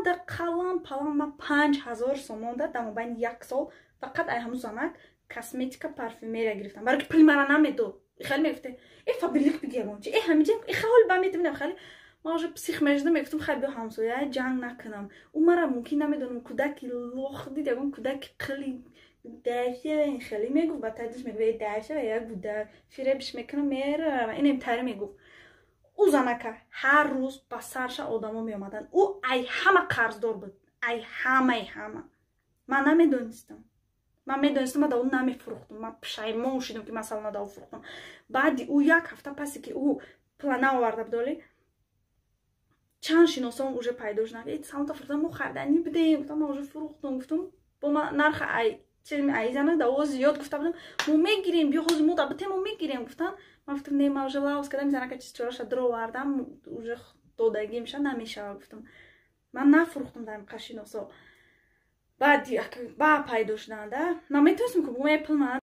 да қалам ма 5000 сомон да дар мобайни 1 сол фақат ай ҳамун замак косметика парфюмерия гирифтам бароки пули мара намедод хеле мегуфте фабрик бигирам чи ҳамиҷа хол ба метавинам хеле ма уже псих межда мегуфтам хай бё ҳамсоя ҷанг накунам у мара мумкин намедонам кудаки лох дид ягон кудаки қили дайша хеле мегуфт ба тадиш мегуфт дайша як буда фиребиш мекунам мера инем тари мегуфт у занака ҳар рӯз ба сарша одамо меомаданд ӯ ай ҳама қарздор буд ай ҳамаи ҳама ман намедонистам ман медонистам да ӯ намефурӯхтам ман пушаймон шудам ки масалан да ӯ фурӯхтам баъди ӯ як ҳафта пасе ки ӯ плана оварда будоли чанд шиносон уже пайдо шуданд самта фурӯхтам мо хардани будем гуфтам ман уже фурӯхтам гуфтам бо ман нарха ай ай зана да ӯ зиёд гуфта будам мо мегирем биё ҳозир мо да бутем мо мегирем гуфтан ман гуфтам не ман уже лаус кардам занака чиз чораша дровардам уже додагӣ меша намешава гуфтам ман нафурӯхтам дар қашиносо баъд ба пайдо шуданда ман метавонистам ки бо пул ман